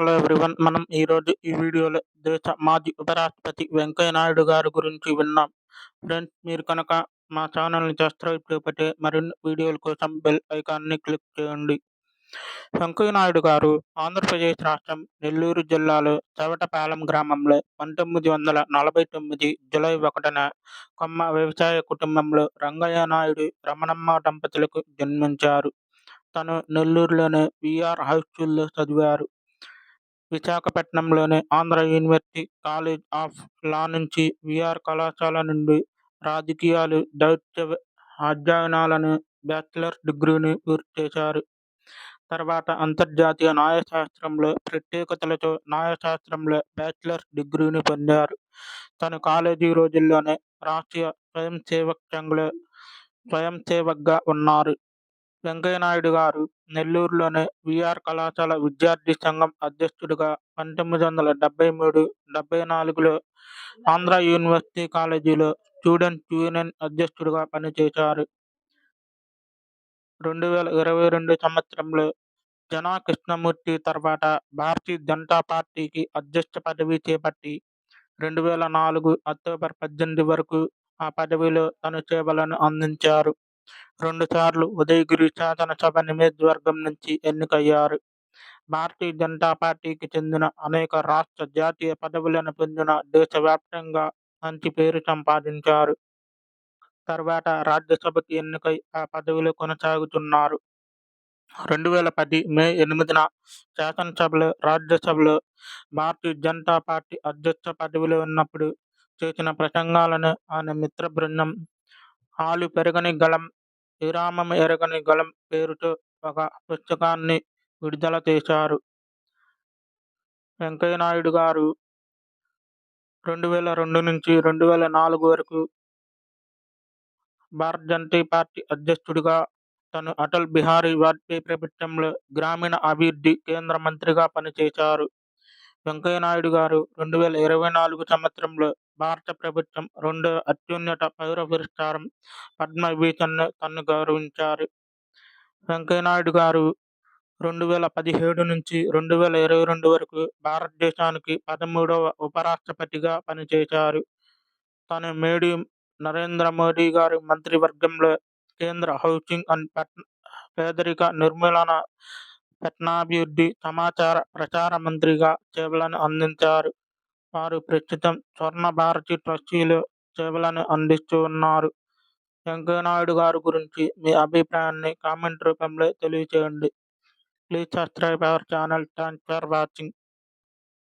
Hello everyone. మనం ఈరోజు ఈ వీడియోలో దేశ మాజీ ఉపరాష్ట్రపతి వెంకయ్య నాయుడు గారి గురించి విన్నాం. ఫ్రెండ్స్, మీరు కనుక మా ఛానల్ని సబ్స్క్రైబ్ చేయకపోతే మరిన్ని వీడియోల కోసం బెల్ ఐకాన్ని క్లిక్ చేయండి. వెంకయ్య నాయుడు గారు ఆంధ్రప్రదేశ్ రాష్ట్రం నెల్లూరు జిల్లాలో చవటపాలెం గ్రామంలో 1949 జూలై 1న కమ్మ వ్యవసాయ కుటుంబంలో రంగయ్య నాయుడు, రమణమ్మ దంపతులకు జన్మించారు. తను నెల్లూరులోని విఆర్ హై స్కూల్లో చదివారు. విశాఖపట్నంలోని Andhra university college of law నుంచి విఆర్ కళాశాల నుండి రాజకీయాలు, దౌత్య అధ్యయనాలను బ్యాచిలర్స్ డిగ్రీని పూర్తి చేశారు. తర్వాత అంతర్జాతీయ న్యాయశాస్త్రంలో ప్రత్యేకతలతో న్యాయశాస్త్రంలో బ్యాచిలర్స్ డిగ్రీని పొందారు. తను కాలేజీ రోజుల్లోనే రాష్ట్రీయ స్వయం సేవక్ సంఘ్లో స్వయం సేవక్గా ఉన్నారు. వెంకయ్య నాయుడు గారు నెల్లూరులోని విఆర్ కళాశాల విద్యార్థి సంఘం అధ్యక్షుడిగా 1973-74లో ఆంధ్ర యూనివర్సిటీ కాలేజీలో స్టూడెంట్స్ యూనియన్ అధ్యక్షుడిగా పనిచేశారు. 2022 సంవత్సరంలో జనా కృష్ణమూర్తి తర్వాత భారతీయ జనతా పార్టీకి అధ్యక్ష పదవి చేపట్టి 2004 అక్టోబర్ 18 వరకు ఆ పదవిలో తన సేవలను అందించారు. 2 సార్లు ఉదయగిరి శాసనసభ నియోజకవర్గం నుంచి ఎన్నికయ్యారు. భారతీయ జనతా పార్టీకి చెందిన అనేక రాష్ట్ర, జాతీయ పదవులను పొందిన దేశవ్యాప్తంగా మంచి పేరు సంపాదించారు. తర్వాత రాజ్యసభకి ఎన్నికై ఆ పదవిలో కొనసాగుతున్నారు. 2010 మే 8న శాసనసభలో, రాజ్యసభలో భారతీయ జనతా పార్టీ అధ్యక్ష పదవిలో ఉన్నప్పుడు చేసిన ప్రసంగాలను ఆయన మిత్ర బృందం "ఆలు పెరగని గళం, విరామం ఎరగని గళం" పేరుతో ఒక పుస్తకాన్ని విడుదల చేశారు. వెంకయ్య నాయుడు గారు 2002 నుంచి 2004 వరకు భారత జనతా పార్టీ అధ్యక్షుడిగా, తను అటల్ బిహారీ వాజ్పేయి ప్రభుత్వంలో గ్రామీణ అభివృద్ధి కేంద్ర మంత్రిగా పనిచేశారు. వెంకయ్య నాయుడు గారు 2024 సంవత్సరంలో భారత ప్రభుత్వం రెండవ అత్యున్నత పౌర పురస్కారం పద్మవిభూషణ్ను తనను గౌరవించారు. వెంకయ్య నాయుడు గారు 2017 నుంచి 2022 వరకు భారతదేశానికి 13వ ఉపరాష్ట్రపతిగా పనిచేశారు. తను నరేంద్ర మోదీ గారి మంత్రివర్గంలో కేంద్ర హౌసింగ్ అండ్ పేదరిక నిర్మూలన, పట్టణాభివృద్ధి, సమాచార ప్రసార మంత్రిగా సేవలను అందించారు. వారు ప్రస్తుతం స్వర్ణ భారతి ట్రస్టీలో సేవలను అందిస్తూ ఉన్నారు. వెంకయ్య నాయుడు గారి గురించి మీ అభిప్రాయాన్ని కామెంట్ రూపంలో తెలియచేయండి. Please subscribe our channel. Thanks for watching.